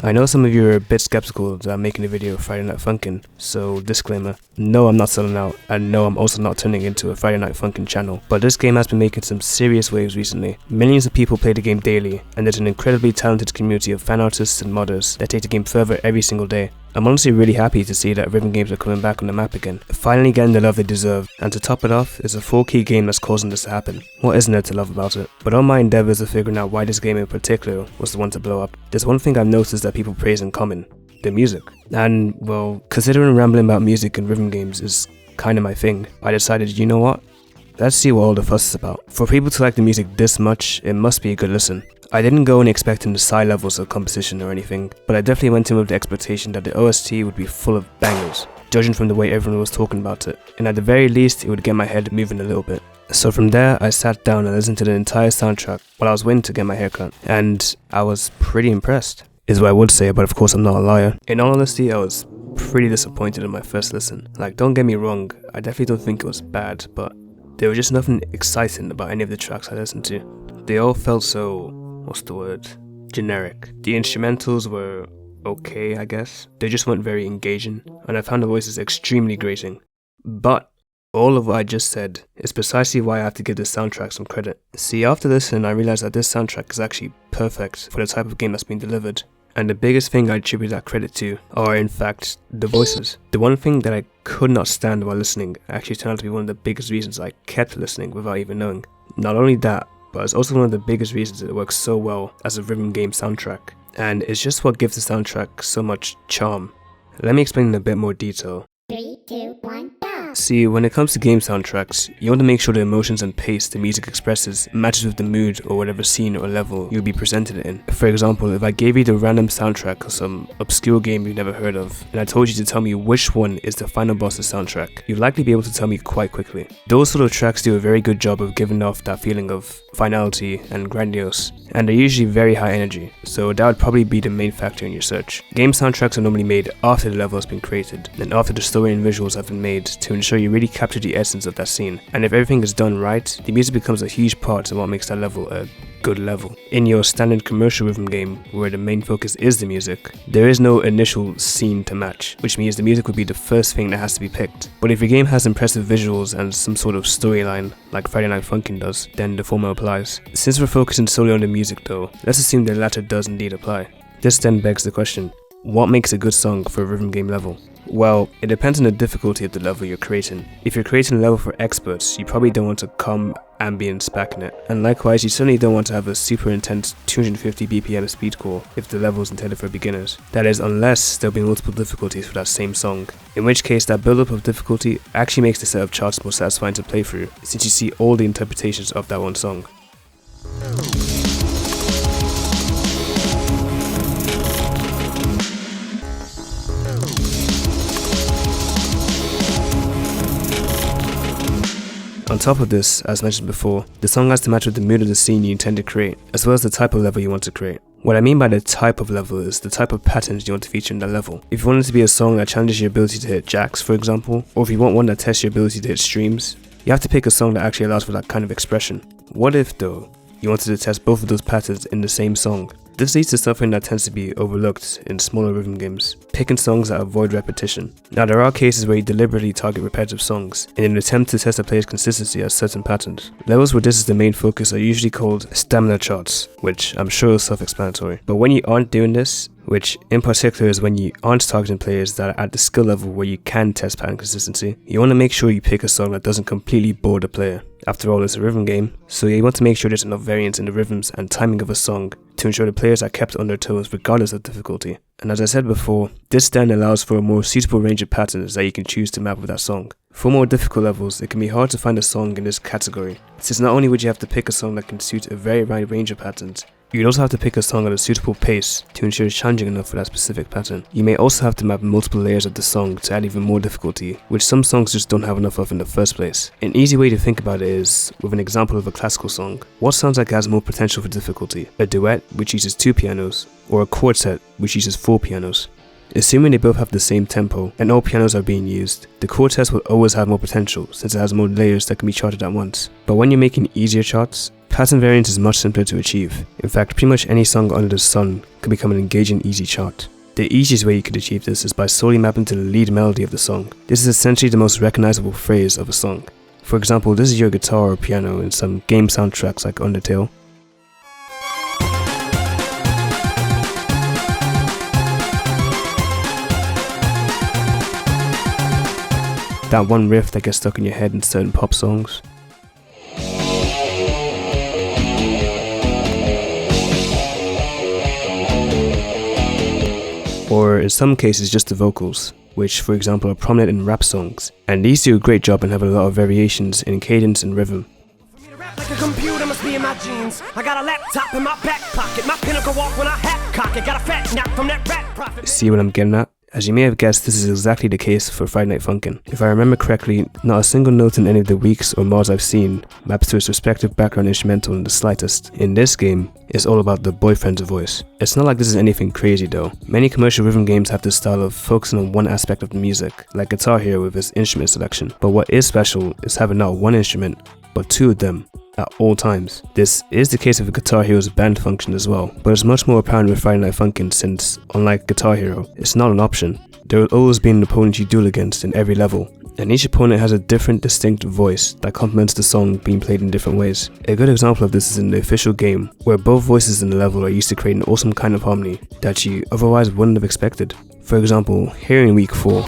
I know some of you are a bit skeptical that I'm making a video of Friday Night Funkin', so disclaimer, no, I'm not selling out, and no, I'm also not turning into a Friday Night Funkin' channel, but this game has been making some serious waves recently. Millions of people play the game daily, and there's an incredibly talented community of fan artists and modders that take the game further every single day. I'm honestly really happy to see that rhythm games are coming back on the map again, finally getting the love they deserve, and to top it off, is a 4-key game that's causing this to happen. What isn't there to love about it? But all my endeavours of figuring out why this game in particular was the one to blow up, there's one thing I've noticed that people praise in common: the music. And, well, considering rambling about music and rhythm games is kinda my thing, I decided, you know what? Let's see what all the fuss is about. For people to like the music this much, it must be a good listen. I didn't go in expecting the high levels of composition or anything, but I definitely went in with the expectation that the OST would be full of bangers, judging from the way everyone was talking about it, and at the very least it would get my head moving a little bit. So from there I sat down and listened to the entire soundtrack while I was waiting to get my haircut, and I was pretty impressed, is what I would say, but of course I'm not a liar. In all honesty, I was pretty disappointed in my first listen. Like, don't get me wrong, I definitely don't think it was bad, but there was just nothing exciting about any of the tracks I listened to. They all felt so, what's the word? Generic. The instrumentals were okay, I guess. They just weren't very engaging, and I found the voices extremely grating. But all of what I just said is precisely why I have to give this soundtrack some credit. See, after listening, I realized that this soundtrack is actually perfect for the type of game that's been delivered. And the biggest thing I attribute that credit to are, in fact, the voices. The one thing that I could not stand while listening actually turned out to be one of the biggest reasons I kept listening without even knowing. Not only that, but it's also one of the biggest reasons it works so well as a rhythm game soundtrack. And it's just what gives the soundtrack so much charm. Let me explain in a bit more detail. 3, 2, 1, go! See, when it comes to game soundtracks, you want to make sure the emotions and pace the music expresses matches with the mood or whatever scene or level you'll be presented in. For example, if I gave you the random soundtrack of some obscure game you've never heard of, and I told you to tell me which one is the final boss's soundtrack, you'd likely be able to tell me quite quickly. Those sort of tracks do a very good job of giving off that feeling of finality and grandiose, and they're usually very high energy, so that would probably be the main factor in your search. Game soundtracks are normally made after the level has been created, and after the story and visuals have been made to ensure you really capture the essence of that scene. And if everything is done right, the music becomes a huge part of what makes that level a good level. In your standard commercial rhythm game, where the main focus is the music, there is no initial scene to match, which means the music would be the first thing that has to be picked. But if your game has impressive visuals and some sort of storyline, like Friday Night Funkin' does, then the former applies. Since we're focusing solely on the music though, let's assume the latter does indeed apply. This then begs the question, what makes a good song for a rhythm game level? Well, it depends on the difficulty of the level you're creating. If you're creating a level for experts, you probably don't want to calm ambience back in it. And likewise, you certainly don't want to have a super intense 250 BPM speedcore if the level is intended for beginners. That is, unless there'll be multiple difficulties for that same song. In which case, that build-up of difficulty actually makes the set of charts more satisfying to play through, since you see all the interpretations of that one song. On top of this, as mentioned before, the song has to match with the mood of the scene you intend to create, as well as the type of level you want to create. What I mean by the type of level is the type of patterns you want to feature in that level. If you want it to be a song that challenges your ability to hit jacks, for example, or if you want one that tests your ability to hit streams, you have to pick a song that actually allows for that kind of expression. What if, though, you wanted to test both of those patterns in the same song? This leads to something that tends to be overlooked in smaller rhythm games, picking songs that avoid repetition. Now, there are cases where you deliberately target repetitive songs in an attempt to test a player's consistency at certain patterns. Levels where this is the main focus are usually called stamina charts, which I'm sure is self-explanatory. But when you aren't doing this, which in particular is when you aren't targeting players that are at the skill level where you can test pattern consistency, you want to make sure you pick a song that doesn't completely bore the player. After all, it's a rhythm game, so you want to make sure there's enough variance in the rhythms and timing of a song to ensure the players are kept on their toes regardless of difficulty. And as I said before, this then allows for a more suitable range of patterns that you can choose to map with that song. For more difficult levels, it can be hard to find a song in this category, since not only would you have to pick a song that can suit a very wide range of patterns, you'd also have to pick a song at a suitable pace to ensure it's challenging enough for that specific pattern. You may also have to map multiple layers of the song to add even more difficulty, which some songs just don't have enough of in the first place. An easy way to think about it is with an example of a classical song. What sounds like it has more potential for difficulty? A duet, which uses 2 pianos, or a quartet, which uses 4 pianos? Assuming they both have the same tempo and all pianos are being used, the quartet will always have more potential since it has more layers that can be charted at once. But when you're making easier charts, pattern variance is much simpler to achieve. In fact, pretty much any song under the sun could become an engaging easy chart. The easiest way you could achieve this is by solely mapping to the lead melody of the song. This is essentially the most recognizable phrase of a song. For example, this is your guitar or piano in some game soundtracks like Undertale. That one riff that gets stuck in your head in certain pop songs. Or in some cases just the vocals, which for example are prominent in rap songs, and these do a great job and have a lot of variations in cadence and rhythm. Like a computer must be in my jeans. I got a laptop in my back pocket. My pinnacle walk when I hat cock it. Got a fat nap from that rat profit. See what I'm getting at? As you may have guessed, this is exactly the case for Friday Night Funkin'. If I remember correctly, not a single note in any of the weeks or mods I've seen maps to its respective background instrumental in the slightest. In this game, it's all about the boyfriend's voice. It's not like this is anything crazy though. Many commercial rhythm games have this style of focusing on one aspect of the music, like Guitar Hero with its instrument selection. But what is special is having not one instrument, but two of them at all times. This is the case with Guitar Hero's band function as well, but it's much more apparent with Friday Night Funkin' since, unlike Guitar Hero, it's not an option. There will always be an opponent you duel against in every level, and each opponent has a different distinct voice that complements the song being played in different ways. A good example of this is in the official game, where both voices in the level are used to create an awesome kind of harmony that you otherwise wouldn't have expected. For example, here in week 4,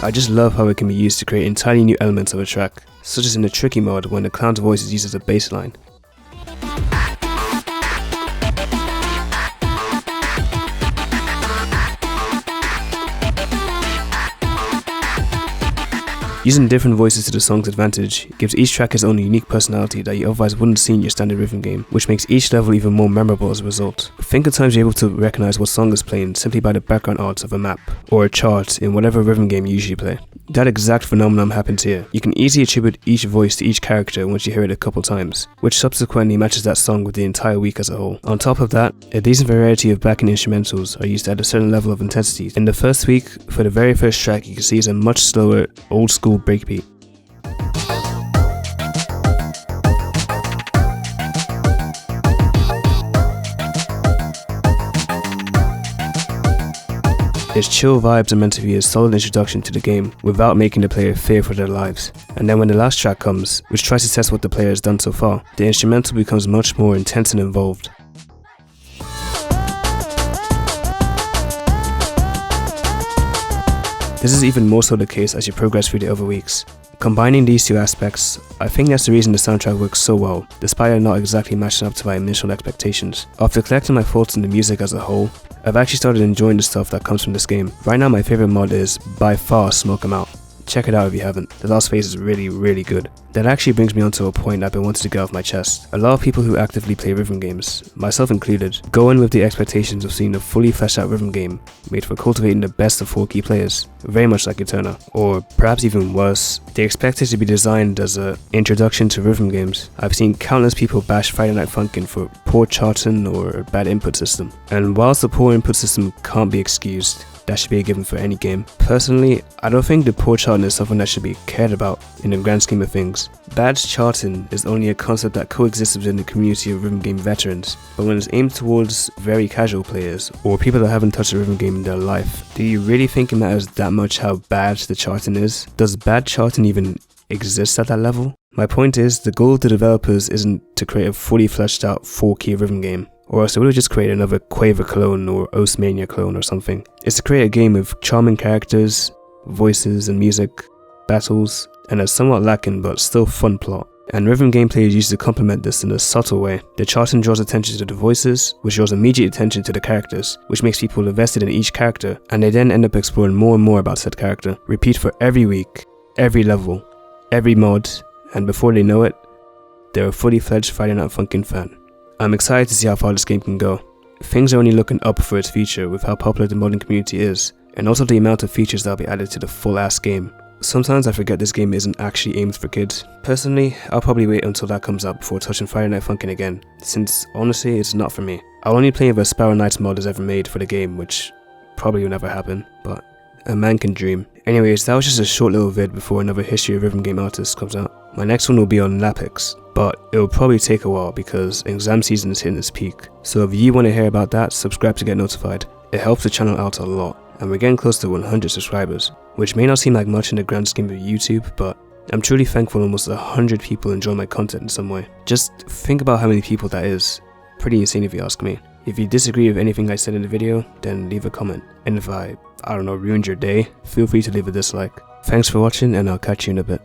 I just love how it can be used to create entirely new elements of a track, such as in the Tricky mod when the clown's voice is used as a bass line. Using different voices to the song's advantage gives each track its own unique personality that you otherwise wouldn't see in your standard rhythm game, which makes each level even more memorable as a result. Think of times you're able to recognize what song is playing simply by the background art of a map, or a chart in whatever rhythm game you usually play. That exact phenomenon happens here. You can easily attribute each voice to each character once you hear it a couple times, which subsequently matches that song with the entire week as a whole. On top of that, a decent variety of backing instrumentals are used at a certain level of intensity. In the first week, for the very first track, you can see it's a much slower, old school breakbeat. Its chill vibes are meant to be a solid introduction to the game without making the player fear for their lives. And then when the last track comes, which tries to test what the player has done so far, the instrumental becomes much more intense and involved. This is even more so the case as you progress through the other weeks. Combining these two aspects, I think that's the reason the soundtrack works so well, despite it not exactly matching up to my initial expectations. After collecting my thoughts on the music as a whole, I've actually started enjoying the stuff that comes from this game. Right now my favorite mod is, by far, Smoke 'em Out. Check it out if you haven't. The last phase is really good. That actually brings me on to a point I've been wanting to get off my chest. A lot of people who actively play rhythm games, myself included, go in with the expectations of seeing a fully fleshed out rhythm game made for cultivating the best of 4 key players, very much like Eterna. Or perhaps even worse, they expect it to be designed as an introduction to rhythm games. I've seen countless people bash Friday Night Funkin' for poor charting or a bad input system. And whilst the poor input system can't be excused, that should be a given for any game. Personally, I don't think the poor charting is something that should be cared about in the grand scheme of things. Bad charting is only a concept that coexists within the community of rhythm game veterans, but when it's aimed towards very casual players, or people that haven't touched a rhythm game in their life, do you really think it matters that much how bad the charting is? Does bad charting even exist at that level? My point is, the goal of the developers isn't to create a fully fleshed out 4-key rhythm game, or else they would have just created another Quaver clone or Ostmania clone or something. It's to create a game with charming characters, voices and music, battles, and a somewhat lacking but still fun plot. And rhythm gameplay is used to complement this in a subtle way. The charting draws attention to the voices, which draws immediate attention to the characters, which makes people invested in each character, and they then end up exploring more and more about said character. Repeat for every week, every level, every mod, and before they know it, they're a fully fledged Friday Night Funkin' fan. I'm excited to see how far this game can go. Things are only looking up for its future with how popular the modding community is, and also the amount of features that will be added to the full ass game. sometimes I forget this game isn't actually aimed for kids. Personally, I'll probably wait until that comes out before touching Friday Night Funkin' again, since honestly it's not for me. I'll only play if a Sparrow Knights mod is ever made for the game, which probably will never happen, but a man can dream. Anyways, that was just a short little vid before another History of Rhythm Game Artists comes out. My next one will be on Lapix, but it will probably take a while because exam season is hitting its peak. So if you want to hear about that, subscribe to get notified. It helps the channel out a lot, and we're getting close to 100 subscribers, which may not seem like much in the grand scheme of YouTube, but I'm truly thankful almost 100 people enjoy my content in some way. Just think about how many people that is. Pretty insane if you ask me. If you disagree with anything I said in the video, then leave a comment. And if I don't know, ruined your day, feel free to leave a dislike. Thanks for watching, and I'll catch you in a bit.